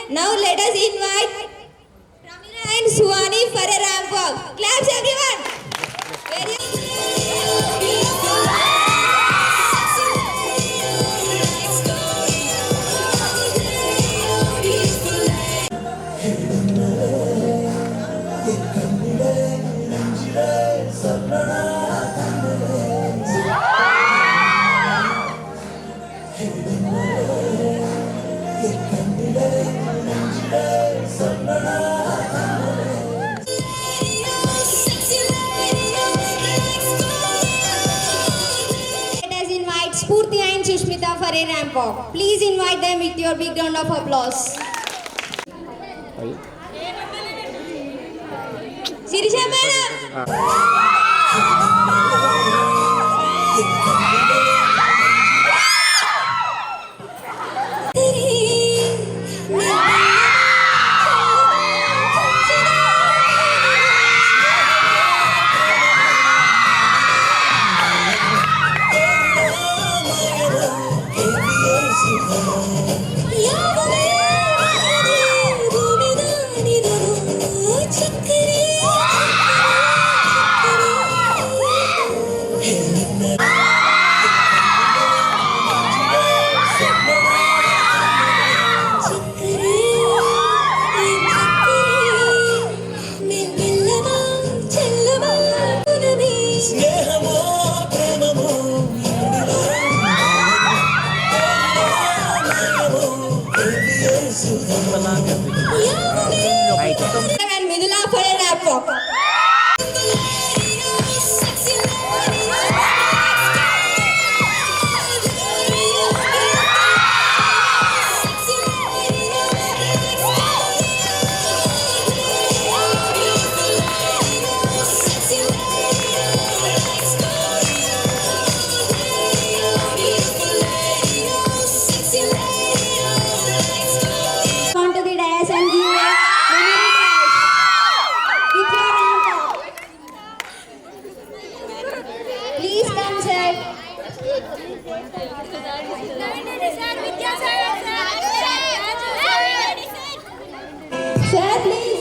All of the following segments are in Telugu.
Now let us invite Pramila and Suhani for a ramp walk. Claps everyone. Spurti and Sushmita for a ramp walk. Please invite them with your big round of applause. Sirisha madam. And Midula for a ramp walk. Please come, sir. Sir, please.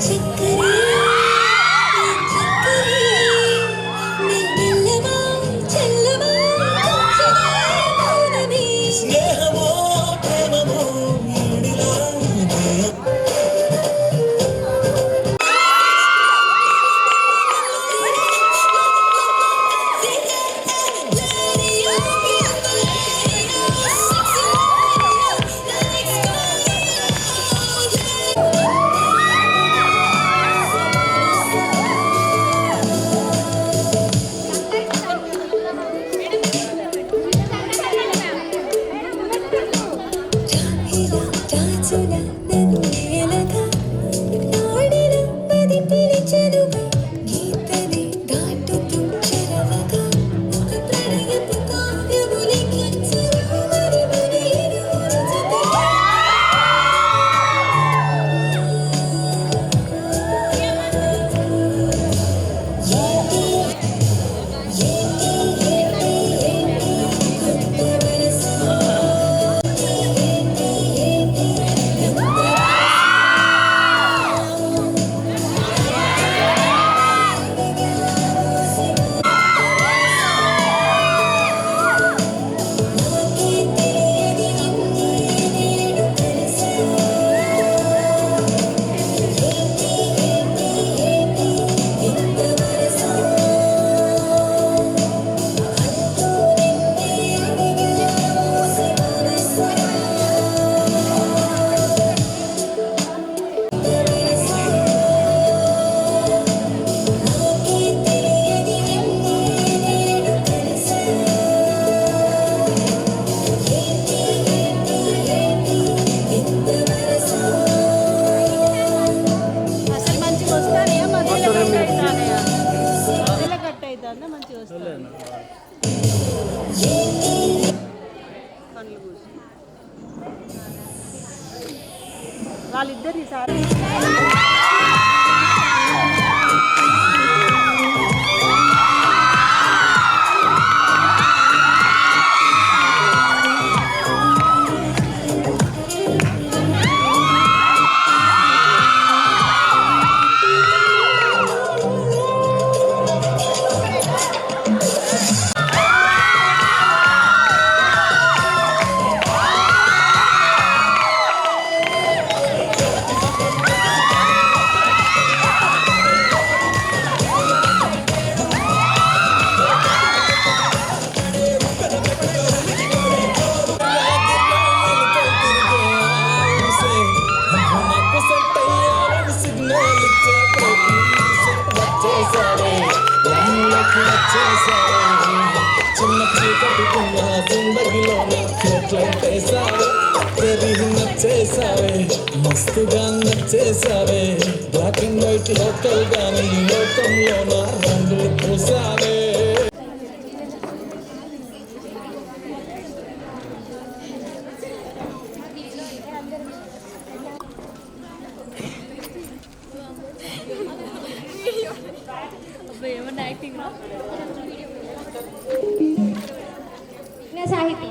చక్కరే చక్కరే నిన్నెల్లవా చెల్లవా మౌనమే స్నేహమో ప్రేమమో నీడిలా వాళ్ళిద్దరు ఈసారి చిన్న చీకటికున్న జిందగీలోనే నచ్చేసావే తెరిగి నచ్చేసావే మస్తుగా నచ్చేసావే బ్లాక్ అండ్ వైట్ లోకల్ గానీ లోకంలో నా రంగులు పూసావే ఏమన్నా యాక్టింగ్ సాహితీ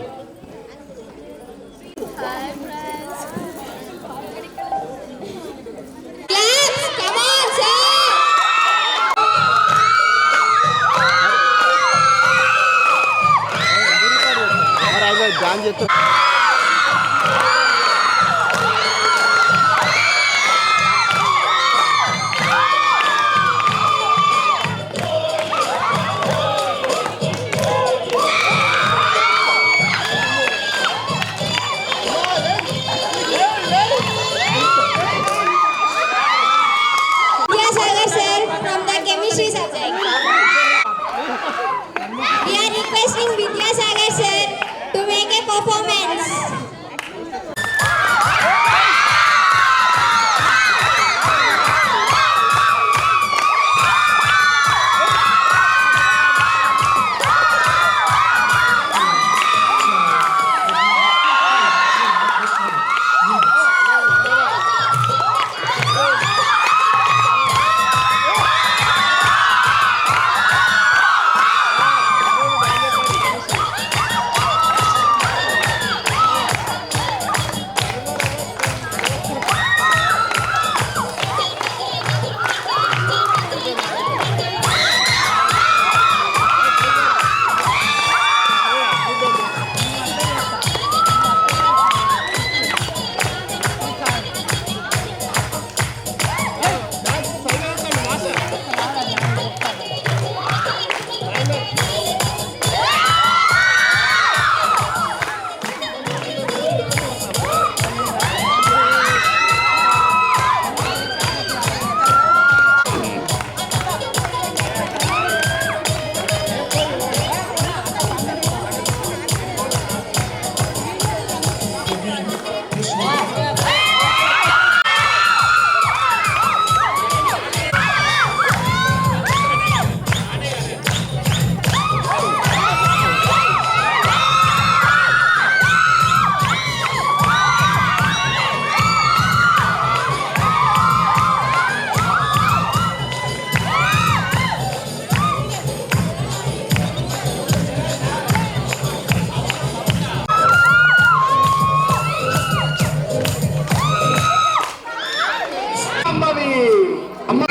డాన్స్ చేస్తా Vidyasagar sir from the chemistry subject. We are requesting Vidyasagar sir to make a performance. అమ్మవి అమ్మ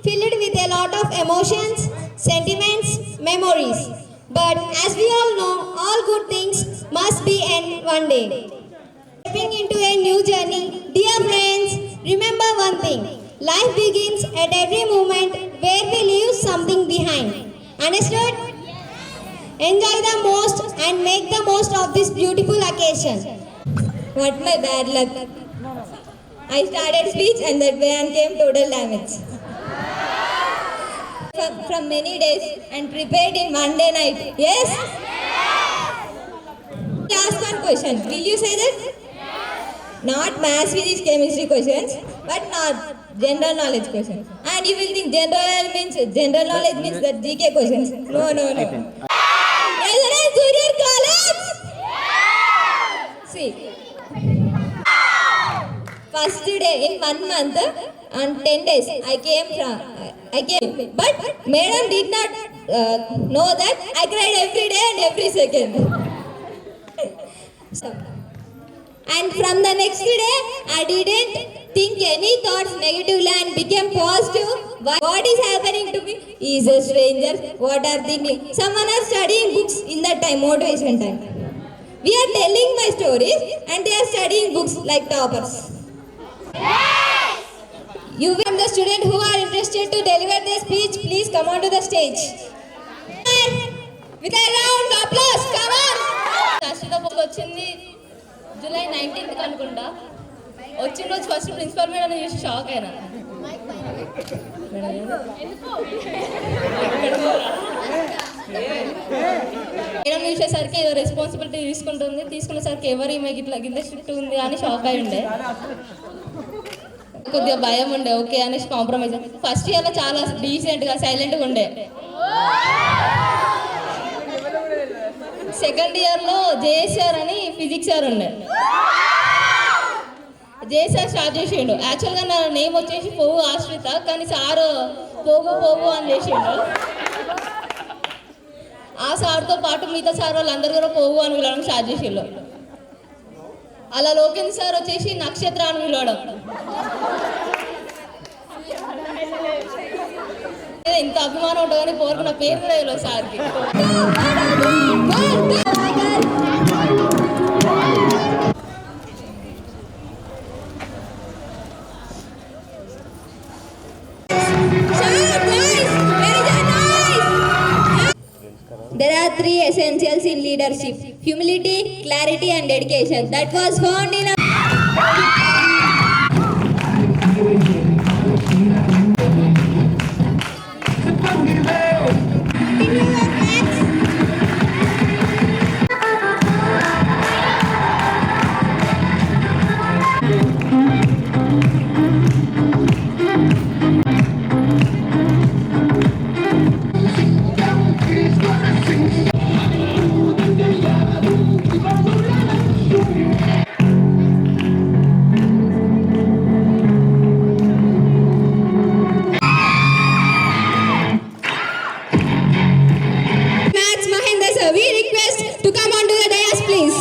filled with a lot of emotions, sentiments, memories. But as we all know, all good things must be end one day. Stepping into a new journey, dear friends, remember one thing. Life begins at every moment where we leave something behind. Understood? Enjoy the most and make the most of this beautiful occasion. What my bad luck. I started speech and that van came total damage. From many days and prepared in Monday night. Yes? Ask one question. Will you say that? Not maths, physics, chemistry questions, but not general knowledge questions. And you will think general knowledge means that GK questions. No. Residence Junior College. See. First day in 1 month and 10 days I came, but madam did not know that I cried every day and every second. And from the next day I didn't think any thoughts negatively and became positive. What is happening to me? He is a stranger. What are thinking? Someone are studying books in that time, motivation time. We are telling my stories and they are studying books like toppers. You will the student who are interested to deliver their speech, please come on to the stage. With a round of applause, come on! రాష్ట్రంలో వచ్చింది జూలై 19th అనుకుంటా. వచ్చిన రోజు ఫస్ట్ ప్రిన్సిపల్ మేడం చూసి షాక్ అయినా. మేడం చూసేసరికి ఏదో రెస్పాన్సిబిలిటీ తీసుకునేసరికి ఎవరు ఈమె ఇట్లా కింద స్ట్రిక్ట్ ఉంది అని షాక్ అయి ఉండే. కొద్దిగా భయం ఉండే, ఓకే అనేసి కాంప్రమైజ్. ఫస్ట్ ఇయర్లో చాలా డీసెంట్గా సైలెంట్గా ఉండే. సెకండ్ ఇయర్లో జేఎస్ఆర్ అని ఫిజిక్స్ సార్ ఉండే. జేఎస్ఆర్ స్టార్ట్ చేసిండు. యాక్చువల్గా నా నేమ్ వచ్చేసి పోగు ఆశ్రిత, కానీ సారు పోగు అని చేసిండు. ఆ సార్తో పాటు మిగతా సార్ వాళ్ళందరూ కూడా పోగు అని పిలవడం స్టార్ట్ చేసిండు. అలా లోకేంద్ర సార్ వచ్చేసి నక్షత్ర అని పిలవడం. ఇంత అభిమానం ఉంటుంది కానీ పోరుకు నా పేరు కూడా తెలియదు సార్కి. There are 3 essentials in leadership: humility, clarity and dedication. That was found in a we request to come onto the dais, please.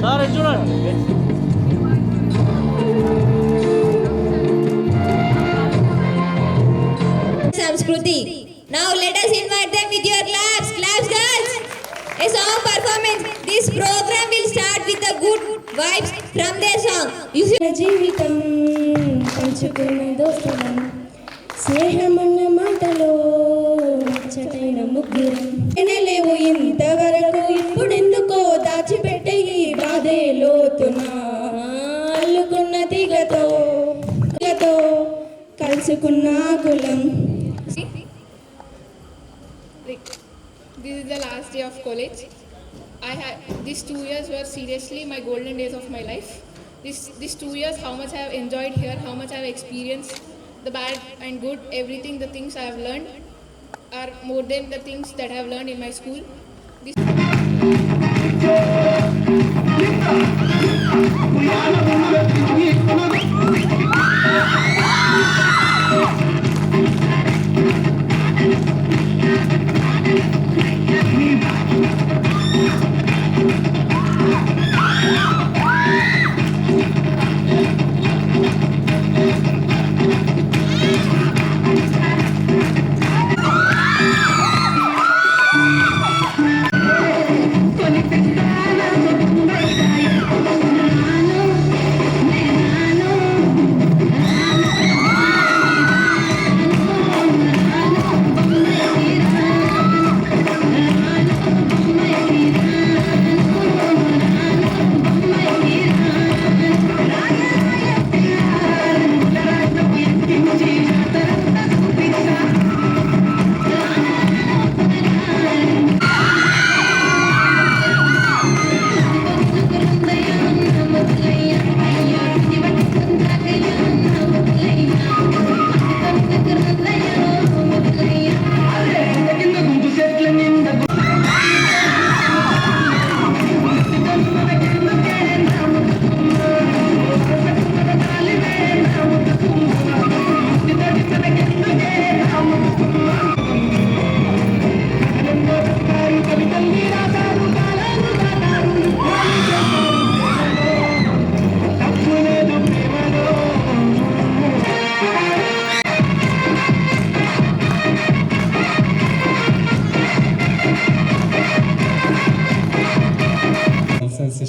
Sir ఇది చూడండి. Samskruti. Now let us invite them with your claps. Claps, girls. A song performance. This program will start with the good vibes from their song. You should... జీవితం పంచుకున్న దోస్తులం స్నేహమన్న మాటలో చటైన ముగ్గురం లేవు ఇంతవరకు ఇప్పుడెందుకో దాచిపెట్టే ఈ బాధే లోతున అల్లుకున్న తీగతో కలుసుకున్న కులం. This is the last day of college. These 2 years were seriously my golden days of my life. These 2 years, how much I have enjoyed here, how much I have experienced, the bad and good, everything, the things I have learned are more than the things that I have learned in my school.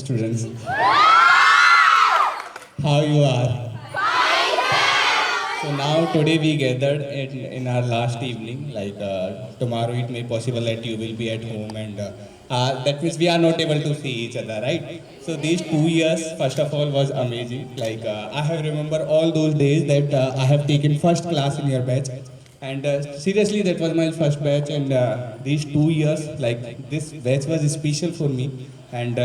Students, how you are? So now today we gathered in our last evening. Like tomorrow it may possible that you will be at home, and that means we are not able to see each other, right? So these 2 years, first of all, was amazing. Like I have remember all those days that I have taken first class in your batch, and seriously that was my first batch. And these 2 years, like this batch was special for me, and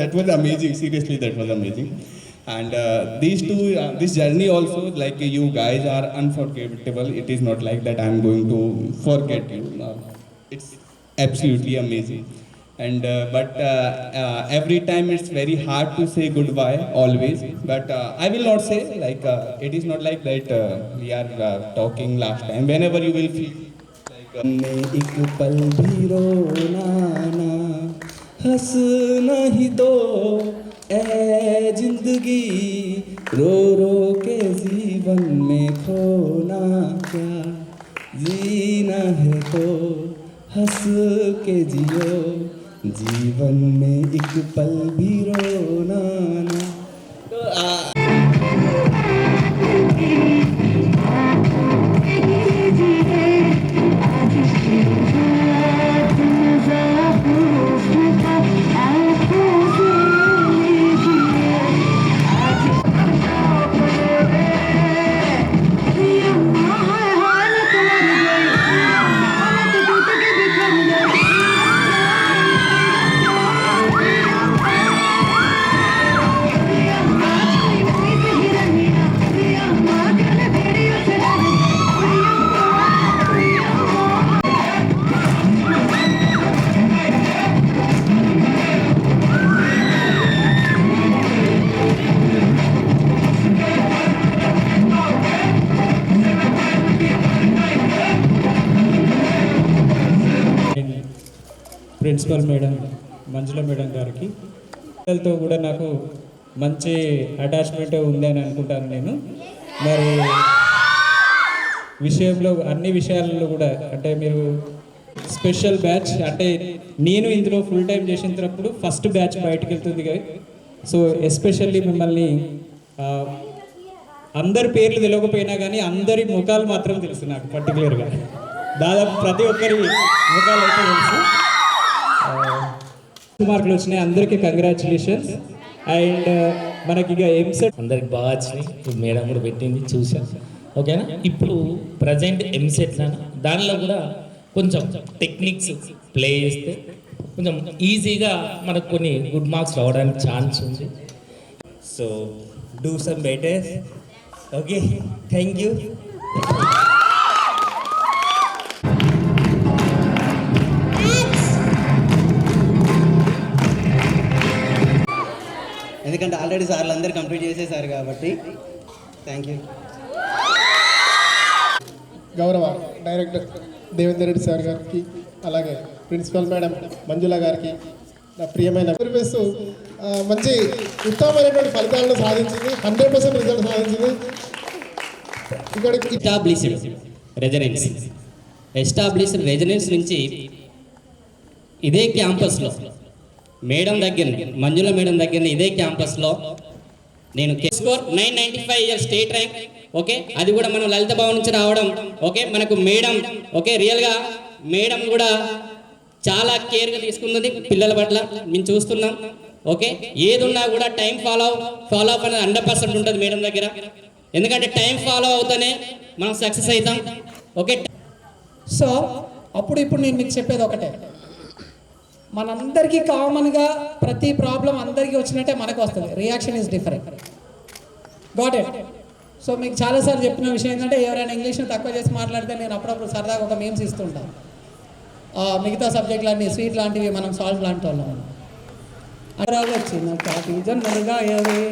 that was amazing. Seriously, that was amazing. And this journey also, like you guys are unforgettable. It is not like that I'm going to forget you. It's absolutely amazing. And but every time it's very hard to say goodbye always. But I will not say like it is not like that we are talking last time. Whenever you will feel like ek pal bhi rona na हंस नहीं दो ए जिंदगी रो रो के जीवन में खोना क्या जीना है तो हंस के जियो जीवन में एक पल भी रोना ना. तो ప్రిన్సిపల్ మేడం మంజుల మేడం గారికి, పిల్లలతో కూడా నాకు మంచి అటాచ్మెంట్ ఉంది అని అనుకుంటాను నేను. మరి విషయంలో అన్ని విషయాలలో కూడా అంటే మీరు స్పెషల్ బ్యాచ్ అంటే నేను ఇందులో ఫుల్ టైం చేసినప్పుడు ఫస్ట్ బ్యాచ్ బయటకు వెళ్తుంది కదా. సో ఎస్పెషల్లీ మిమ్మల్ని అందరి పేర్లు తెలియకపోయినా కానీ అందరి ముఖాలు మాత్రం తెలుసు నాకు పర్టికులర్గా. దాదాపు ప్రతి ఒక్కరి ముఖాలు అయితే తెలుసు. మార్కులు వచ్చినాయి, అందరికీ కంగ్రాచులేషన్స్. అండ్ మనకి ఇక ఎంసెట్ అందరికి బాగా వచ్చినాయి. ఇప్పుడు మేడం కూడా పెట్టింది చూసాను, ఓకేనా. ఇప్పుడు ప్రజెంట్ ఎంసెట్ దానిలో కూడా కొంచెం టెక్నిక్స్ ప్లే చేస్తే కొంచెం ఈజీగా మనకు కొన్ని గుడ్ మార్క్స్ రావడానికి ఛాన్స్ ఉంది. So do some better. Okay, thank you. ఎందుకంటే ఆల్రెడీ సార్లు అందరు కంప్లీట్ చేసేసారు కాబట్టి థ్యాంక్ యూ. గౌరవ డైరెక్టర్ దేవేందర్ రెడ్డి సార్ గారికి, అలాగే ప్రిన్సిపల్ మేడం మంజుల గారికి, నా ప్రియమైన మంచి ఉత్తమమైనటువంటి ఫలితాలను సాధించింది, 100% రిజల్ట్ సాధించింది. ఇక్కడికి ఎస్టాబ్లిష్డ్ రెసిడెన్స్ నుంచి ఇదే క్యాంపస్లో మేడం దగ్గర మంజుల మేడం దగ్గర ఇదే క్యాంపస్లో నేను score 995 year state rank. Okay, అది కూడా మనం లలిత భవన్ నుంచి రావడం. ఓకే, మనకు మేడం ఓకే రియల్గా మేడం కూడా చాలా కేర్గా తీసుకుంటుంది పిల్లల పట్ల, మేము చూస్తున్నాం. ఓకే, ఏది ఉన్నా కూడా టైం ఫాలో అప్ అనేది 100% ఉంటుంది మేడం దగ్గర. ఎందుకంటే టైం ఫాలో అవుతానే మనం సక్సెస్ అవుతాం. ఓకే, సో అప్పుడు ఇప్పుడు నేను మీకు చెప్పేది ఒకటే, మనందరికీ కామన్గా ప్రతి ప్రాబ్లం అందరికీ వచ్చినట్టే మనకు వస్తుంది. Reaction is different. Got it. So మీకు చాలాసార్లు చెప్పిన విషయం ఏంటంటే ఎవరైనా ఇంగ్లీష్ని తక్కువ చేసి మాట్లాడితే నేను అప్పుడప్పుడు సరదాగా ఒక మేమ్స్ ఇస్తుంటాను. మిగతా సబ్జెక్టులన్నీ స్వీట్ లాంటివి, మనం సాల్ట్ లాంటి వాళ్ళం. అరా వచ్చిన కాఫీ జొన్నలుగాయవే,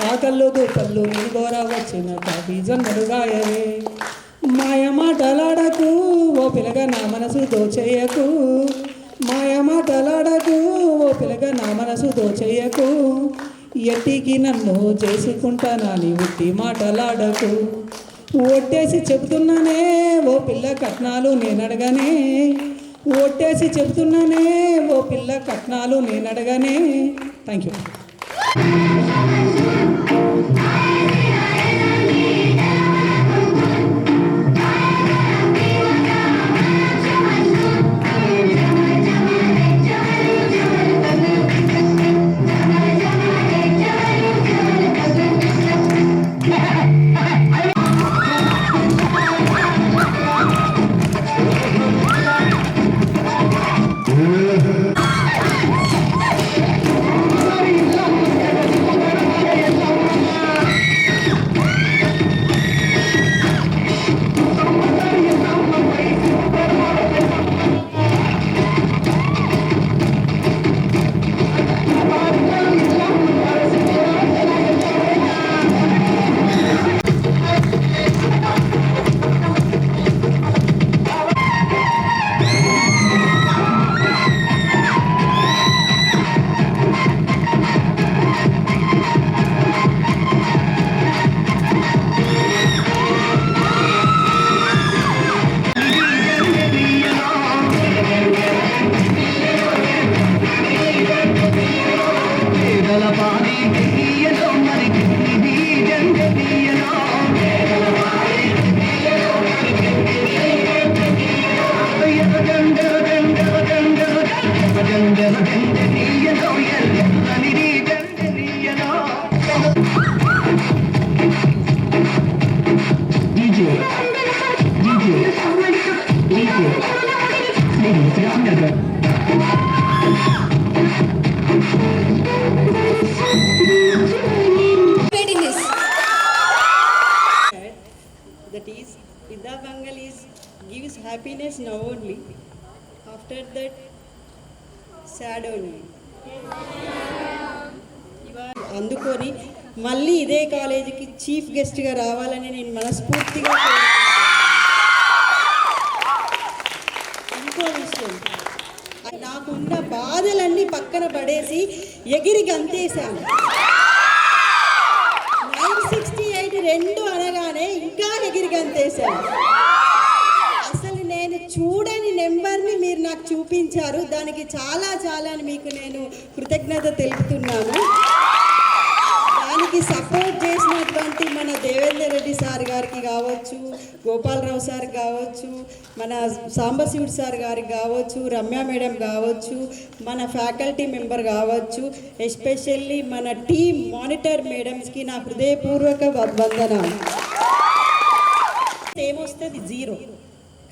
నా కళ్ళు దూపళ్ళు నీ గోరా వచ్చిన కాఫీ జొన్నలుగాయవే, మాయ మాటలాడకు ఓ పిల్లగా నా మనసు దోచేయకు, మాయ మాటలాడకు ఓ పిల్లగా నా మనసు దోచేయకు, ఎట్టికి నన్ను చేసుకుంటానని ఉట్టి మాటలాడకు, ఒట్టేసి చెబుతున్నానే ఓ పిల్ల కట్నాలు నేనడగనే, ఒట్టేసి చెబుతున్నానే ఓ పిల్ల కట్నాలు నేనడగనే. Thank you. That is, Vidya Bangal gives happiness now only, after that sad only. అందుకొని మళ్ళీ ఇదే కాలేజీకి చీఫ్ గెస్ట్గా రావాలని నేను మనస్ఫూర్తిగా ఇంకో విషయం, నాకు మాకున్న బాధలన్నీ పక్కన పడేసి ఎగిరి గంతేసాము. 968 2 అనగానే ఇంకా ఎగిరి గంతేసాము. అసలు నేను చూడని నెంబర్ని మీరు నాకు చూపించారు. దానికి చాలా చాలా మీకు నేను కృతజ్ఞత తెలుపుతున్నాను. దానికి సపోర్ట్ చేసినటువంటి మన దేవేందర్ రెడ్డి సార్ గారికి కావచ్చు, గోపాలరావు సార్ కావచ్చు, మన సాంబశివుడు సార్ గారికి కావచ్చు, రమ్య మేడం కావచ్చు, మన ఫ్యాకల్టీ మెంబర్ కావచ్చు, ఎస్పెషల్లీ మన టీమ్ మానిటర్ మేడమ్స్కి నా హృదయపూర్వక వందనాలు. ఏమొస్తుంది? 0.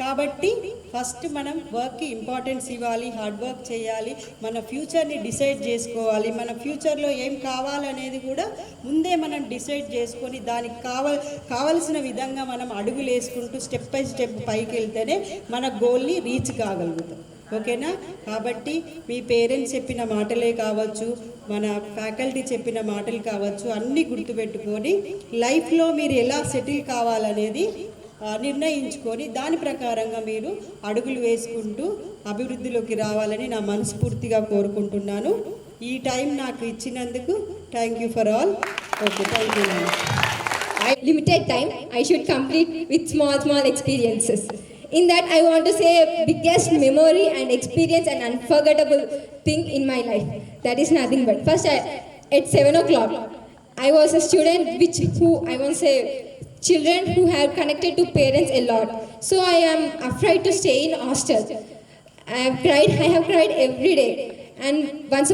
కాబట్టి ఫస్ట్ మనం వర్క్కి ఇంపార్టెన్స్ ఇవ్వాలి, హార్డ్ వర్క్ చేయాలి, మన ఫ్యూచర్ని డిసైడ్ చేసుకోవాలి. మన ఫ్యూచర్లో ఏం కావాలనేది కూడా ముందే మనం డిసైడ్ చేసుకొని దానికి కావలసిన విధంగా మనం అడుగులు వేసుకుంటూ స్టెప్ బై స్టెప్ పైకి వెళ్తేనే మన గోల్ని రీచ్ కాగలుగుతాం. ఓకేనా? కాబట్టి మీ పేరెంట్స్ చెప్పిన మాటలే కావచ్చు, మన ఫ్యాకల్టీ చెప్పిన మాటలు కావచ్చు, అన్నీ గుర్తుపెట్టుకొని లైఫ్లో మీరు ఎలా సెటిల్ కావాలనేది నిర్ణయించుకొని దాని ప్రకారంగా మీరు అడుగులు వేసుకుంటూ అభివృద్ధిలోకి రావాలని నా మనస్ఫూర్తిగా కోరుకుంటున్నాను. ఈ టైం నాకు ఇచ్చినందుకు thank you for all. Okay, thank you. Limited time, I should complete with small experiences. In that, I want to say biggest memory and experience and unforgettable thing in my life. That is nothing but first, at 7 o'clock, I was a student who I want to say children who have connected to parents a lot. So I am afraid to stay in hostel. I have cried every day. And once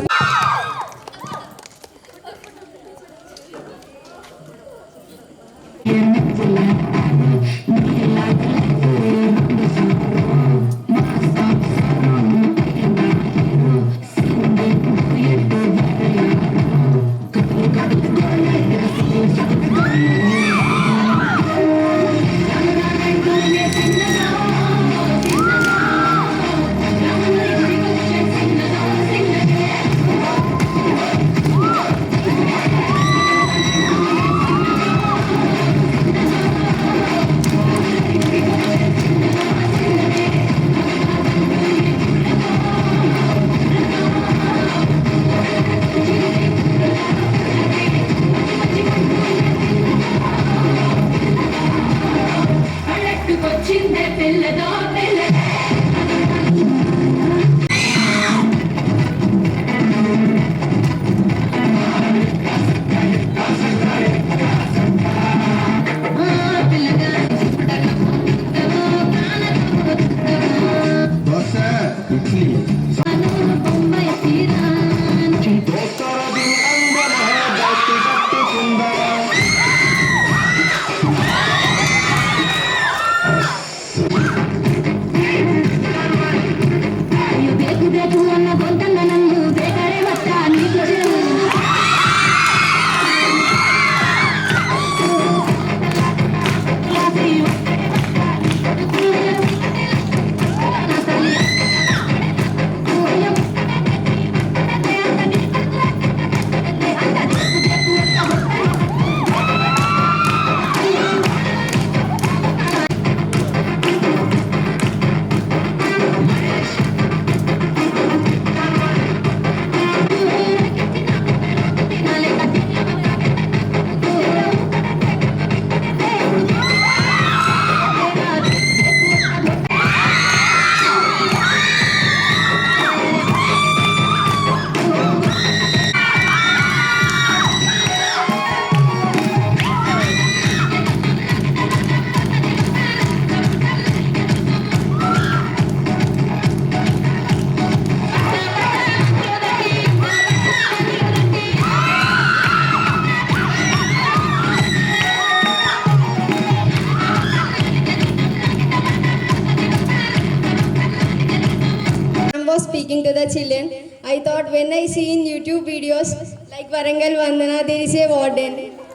was speaking to the children, I thought when I see in YouTube videos like Varangal Vandana, there is a warden.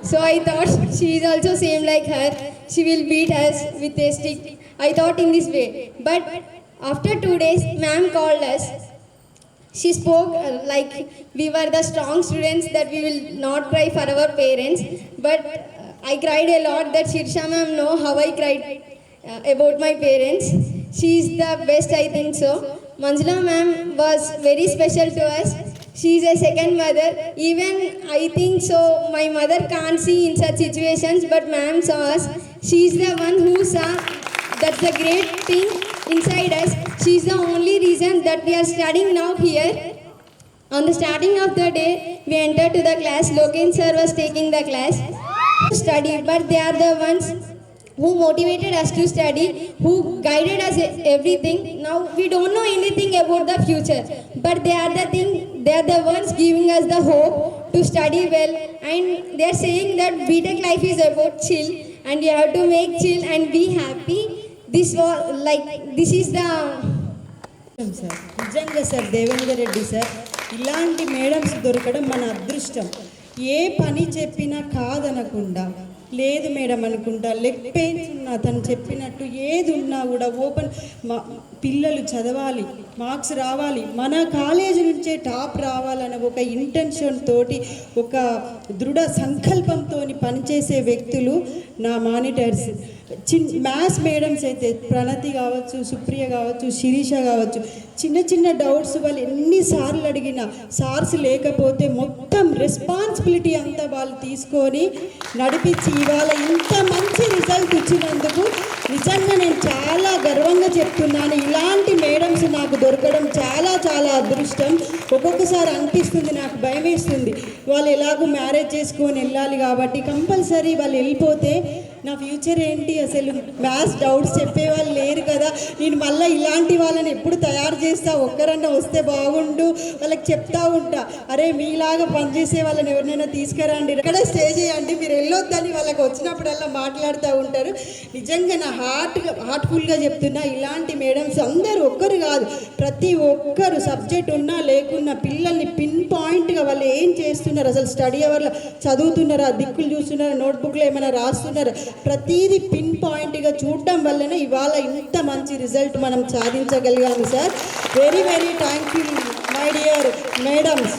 So I thought she is also same like her. She will beat us with a stick. I thought in this way. But after 2 days, ma'am called us. She spoke like we were the strong students, that we will not cry for our parents. But I cried a lot, that Shirsha ma'am know how I cried about my parents. She is the best, I think so. Manjula ma'am was very special to us. She is a second mother. Even I think so, my mother can't see in such situations, but ma'am saw us. She is the one who saw. That's the great thing inside us. She is the only reason that we are studying now here. On the starting of the day, we entered to the class. Loken sir was taking the class to study, but they are the ones who motivated us to study, who guided us everything. Now we don't know anything about the future, but they are the ones giving us the hope to study well, and they are saying that BTech life is about chill, and you have to make chill and be happy. This is the sir నిజంగా సార్ దేవేందర్ రెడ్డి సార్ ఇలాంటి మేడమ్స్ దొరకడం మన అదృష్టం. ఏ పని చెప్పినా కాదనకుండా లేదు మేడం అనుకుంటా, లెగ్ పెయిన్స్ ఉన్నా తను చెప్పినట్టు ఏది ఉన్నా కూడా ఓపెన్ పిల్లలు చదవాలి, మార్క్స్ రావాలి, మన కాలేజీ నుంచే టాప్ రావాలన్న ఒక ఇంటెన్షన్ తోటి, ఒక దృఢ సంకల్పంతో పనిచేసే వ్యక్తులు నా మానిటర్స్. మ్యాథ్స్ మేడమ్స్ అయితే ప్రణతి కావచ్చు, సుప్రియ కావచ్చు, శిరీష కావచ్చు, చిన్న చిన్న డౌట్స్ వాళ్ళు ఎన్నిసార్లు అడిగినా సార్స్ లేకపోతే మొత్తం రెస్పాన్సిబిలిటీ అంతా వాళ్ళు తీసుకొని నడిపించి ఇవాళ ఇంత మంచి రిజల్ట్ ఇచ్చినందుకు నిజంగా నేను చాలా గర్వంగా చెప్తున్నాను. ఇలాంటి మేడమ్స్ నాకు దొరకడం చాలా చాలా అదృష్టం. ఒక్కొక్కసారి అనిపిస్తుంది, నాకు భయం వేస్తుంది, వాళ్ళు ఎలాగో మ్యారేజ్ చేసుకొని వెళ్ళాలి కాబట్టి కంపల్సరీ వాళ్ళు వెళ్ళిపోతే నా ఫ్యూచర్ ఏంటి, అసలు మ్యాథ్స్ డౌట్స్ చెప్పేవాళ్ళు లేరు కదా, నేను మళ్ళీ ఇలాంటి వాళ్ళని ఎప్పుడు తయారు చేస్తా, ఒక్కరన్నా వస్తే బాగుండు వాళ్ళకి చెప్తా ఉంటా, అరే మీలాగా పనిచేసే వాళ్ళని ఎవరినైనా తీసుకురండి, ఎక్కడ స్టే చేయండి, మీరు వెళ్ళొద్దని వాళ్ళకి వచ్చినప్పుడల్లా మాట్లాడుతూ ఉంటారు. నిజంగా నా హార్ట్ఫుల్గా చెప్తున్నా, ఇలాంటి మేడమ్స్ అందరూ ఒక్కరు కాదు, ప్రతి ఒక్కరు సబ్జెక్ట్ ఉన్నా లేకున్నా పిల్లల్ని పిన్ పాయింట్గా వాళ్ళు ఏం చేస్తున్నారు, అసలు స్టడీ అవర్లో చదువుతున్నారా, దిక్కులు చూస్తున్నారా, నోట్బుక్లో ఏమైనా రాస్తున్నారా, ప్రతిదీ పిన్ పాయింట్గా చూడటం వల్లనే ఇవాళ ఇంత మంచి రిజల్ట్ మనం సాధించగలిగాము sir. Very very thank you my dear madams.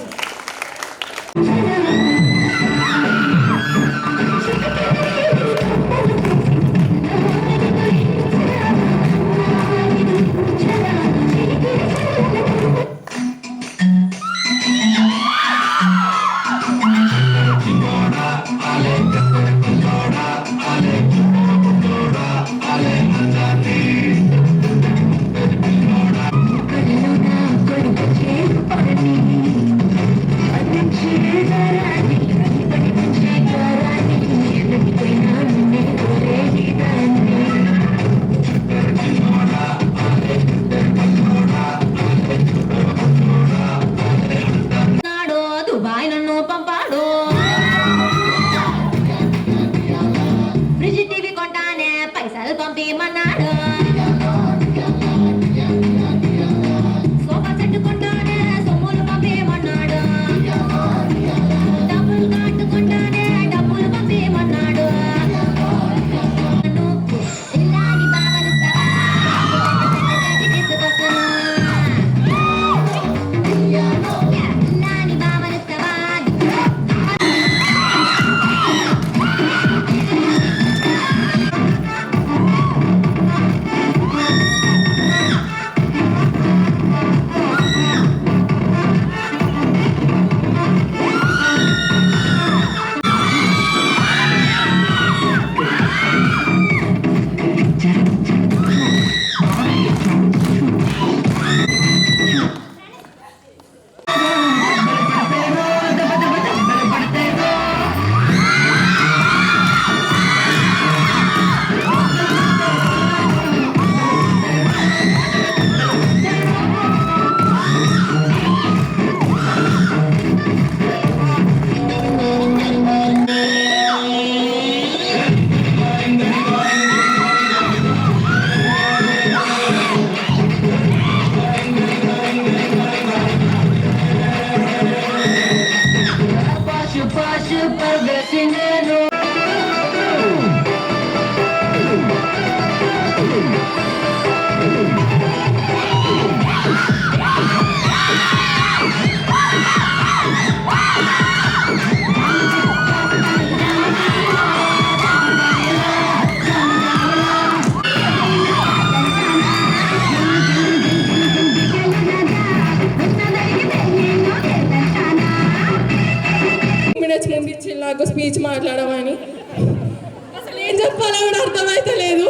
చెప్పాలో కూడా అర్థమైతే లేదు.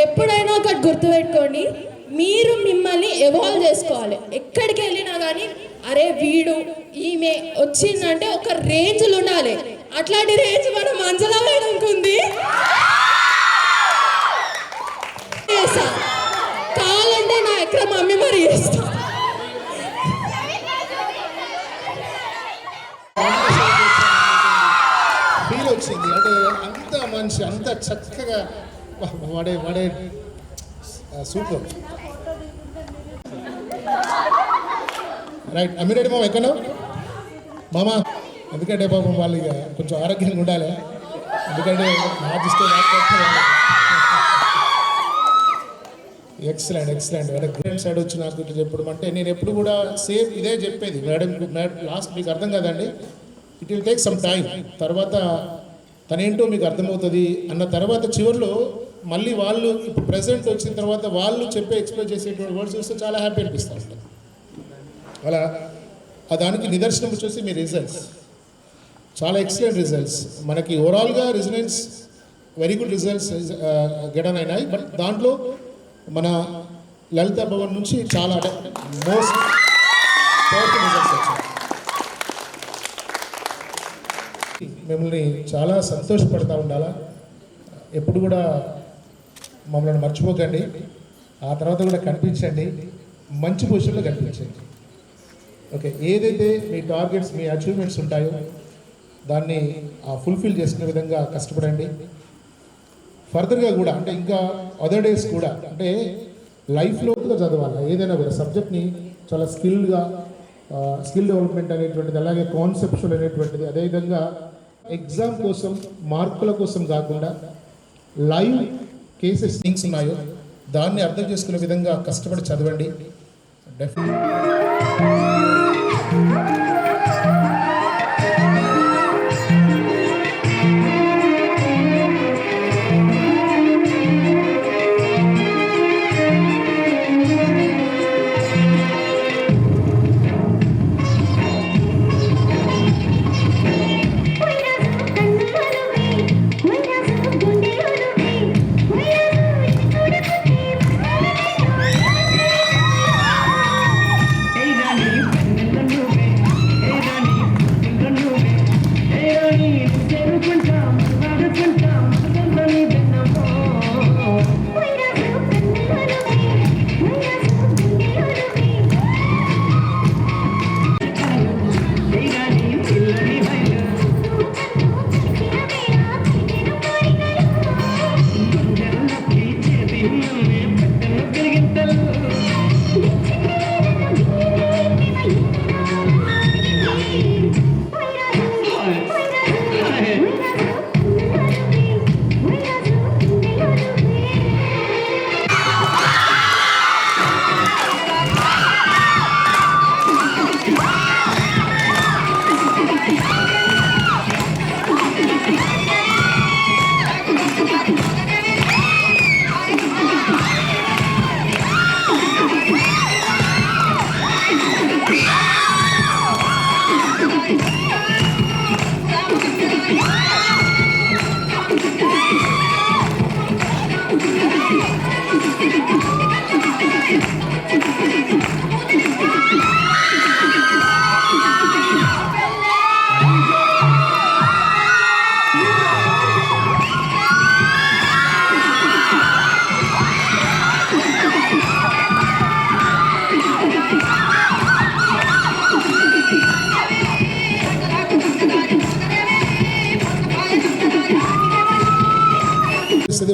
ఎప్పుడైనా ఒకటి గుర్తుపెట్టుకోండి, మీరు మిమ్మల్ని ఎవాల్వ్ చేసుకోవాలి. ఎక్కడికి వెళ్ళినా కానీ అరే వీడు ఈమె వచ్చిందంటే ఒక రేంజ్లో ఉండాలి. అట్లాంటి రేంజ్ మన మంజుల మేడంకి ఉంది. కావాలంటే నా ఎక్కడ మమ్మీ మరి చేస్తా. ఫీల్ వచ్చింది అంటే అంత మనిషి అంత చక్కగా వాడే వాడే సూపర్. రైట్ అమ్మిరెడ్డి మామ ఎక్కడో మామ, ఎందుకంటే పాపం వాళ్ళు ఇక కొంచెం ఆరోగ్యంగా ఉండాలి, ఎందుకంటే ఆర్టిస్ట్ ఎక్సలెంట్ ఎక్సలెంట్. అంటే గ్రేట్ సైడ్ వచ్చి నాకు ఇట్లా చెప్పడం అంటే నేను ఎప్పుడు కూడా సేమ్ ఇదే చెప్పేది మేడం. లాస్ట్ మీకు అర్థం కదండి, it will take some time. తర్వాత తనేంటో మీకు అర్థమవుతుంది అన్న తర్వాత చివరిలో మళ్ళీ వాళ్ళు ఇప్పుడు ప్రజెంట్ వచ్చిన తర్వాత వాళ్ళు చెప్పే ఎక్స్ప్లెయిన్ చేసేటువంటి వర్డ్స్ చూస్తే చాలా హ్యాపీ అనిపిస్తూ ఉంటుంది. అలా దానికి నిదర్శనం వచ్చేసి మీ రిజల్ట్స్ చాలా ఎక్సలెంట్ రిజల్ట్స్. మనకి ఓవరాల్గా రిజల్ట్స్ వెరీ గుడ్ రిజల్ట్స్ గెడన్ అయినాయి. బట్ దాంట్లో మన లలిత భవన్ నుంచి చాలా మోస్ట్ పవర్ఫుల్ రిజల్ట్స్ వచ్చాయి. మిమ్మల్ని చాలా సంతోషపడతా ఉండాలా, ఎప్పుడు కూడా మమ్మల్ని మర్చిపోకండి. ఆ తర్వాత కూడా కనిపించండి, మంచి పొజిషన్లో కనిపించండి. ఓకే, ఏదైతే మీ టార్గెట్స్ మీ అచీవ్మెంట్స్ ఉంటాయో దాన్ని ఫుల్ఫిల్ చేసుకునే విధంగా కష్టపడండి. ఫర్దర్గా కూడా అంటే ఇంకా అదర్ డేస్ కూడా అంటే లైఫ్లో చదవాలి. ఏదైనా కూడా సబ్జెక్ట్ని చాలా స్కిల్ డెవలప్మెంట్ అనేటువంటిది, అలాగే కాన్సెప్చువల్ అనేటువంటిది, అదేవిధంగా ఎగ్జామ్ కోసం మార్కుల కోసం కాకుండా లైవ్ కేసెస్ థింగ్స్ ఉన్నాయో దాన్ని అర్థం చేసుకునే విధంగా కష్టపడి చదవండి.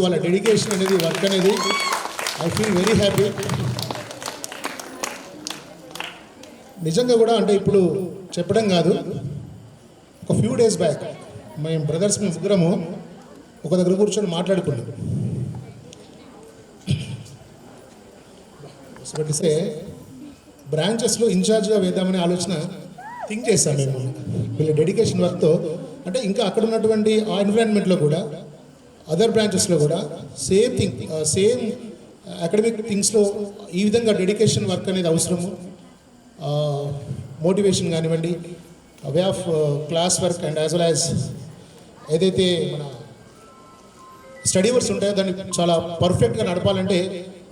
వాళ్ళ డెడికేషన్ అనేది, వర్క్ అనేది ఐ ఫీల్ వెరీ హ్యాపీ. నిజంగా కూడా అంటే ఇప్పుడు చెప్పడం కాదు, ఒక ఫ్యూ డేస్ బ్యాక్ మేము బ్రదర్స్ మేము ముగ్గురము ఒక దగ్గర కూర్చొని మాట్లాడుకున్నాం. పట్టిస్తే బ్రాంచెస్లో ఇన్ఛార్జ్గా వేద్దామనే ఆలోచన థింక్ చేస్తాం మేము. వీళ్ళ డెడికేషన్ వర్క్తో అంటే ఇంకా అక్కడ ఉన్నటువంటి ఆ ఎన్విరాన్మెంట్లో కూడా అదర్ బ్రాంచెస్లో కూడా సేమ్ థింగ్, సేమ్ అకాడమిక్ థింగ్స్లో ఈ విధంగా డెడికేషన్ వర్క్ అనేది అవసరము. మోటివేషన్ కానివ్వండి, way of class work and as well as ఏదైతే మన స్టడీ అవర్స్ ఉంటాయో దాన్ని చాలా పర్ఫెక్ట్గా నడపాలంటే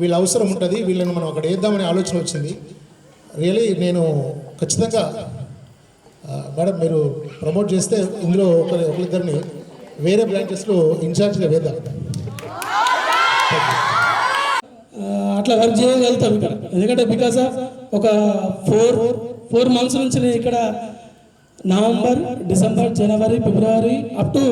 వీళ్ళ అవసరం ఉంటుంది, వీళ్ళని మనం అక్కడ వేద్దామనే ఆలోచన వచ్చింది. రియలీ నేను ఖచ్చితంగా మేడం మీరు ప్రమోట్ చేస్తే ఇందులో ఒకరిద్దరిని వేరే బ్రాంచెస్లో ఇన్ఛార్జ్గా వేద్దాం. అట్లా వర్క్ చేయగలుగుతాం ఇక్కడ, ఎందుకంటే బికాస్ ఆఫ్ ఒక ఫోర్ మంత్స్ నుంచి నేను ఇక్కడ November, December, January, February up to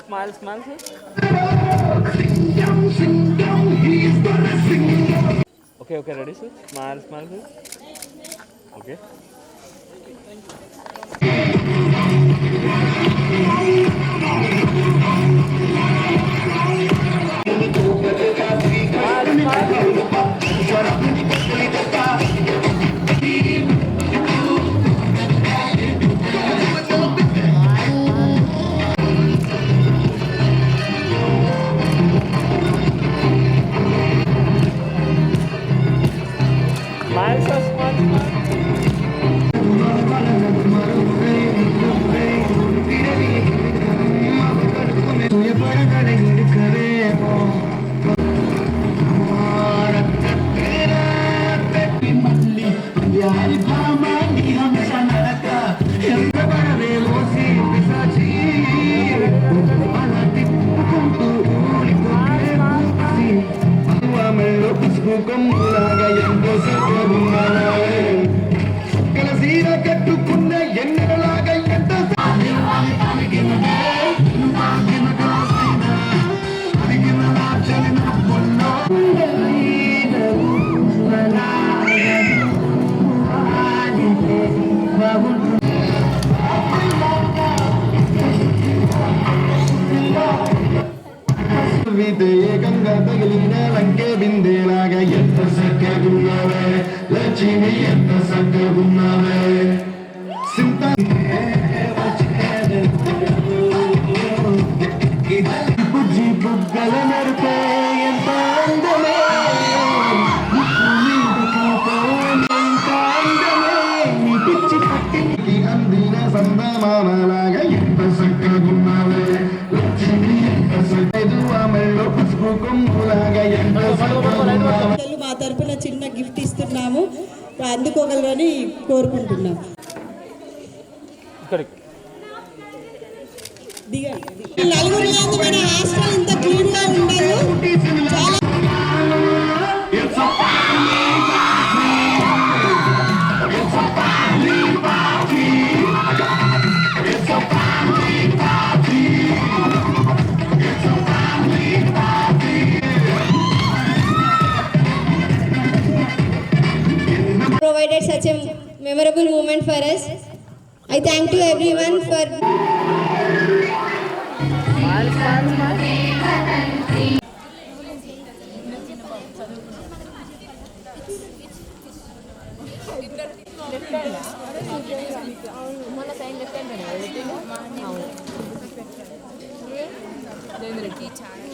Smile, smile, sir. Okay, okay, ready, sir? Smile, smile, sir. Okay. Smile, sir, smile, smile. కట్టుకున్న ఎన్నెలాగా ఎంత ఏకంగా తగిలిన లంకే బిందేలాగా ఎంత చక్కగున్నావే లక్ష్మి, ఎంత చక్కగున్నావే సింత బుజ్జి బుగ్గల మెరుపే ఎంత అందమే, ఎంత అందమే నీ పిచ్చి పట్టింది అందిన సందమామలాగా ఎంత చక్కగున్నావే లక్ష్మి, ఎంత చక్కదు ఆమెలో పసుపు కొమ్ములాగా ఎంత చక్కగున్నావే. మా తరపున చిన్న గిఫ్ట్ ఇస్తున్నాము, అందుకోగలరని కోరుకుంటున్నాం. నలుగురు లేని మన హాస్టల్ ఇంత క్లీన్ గా ఉండదు. చాలా memorable moment for us. I thank to everyone for మన సైన్ లెఫ్ట్ హ్యాండ్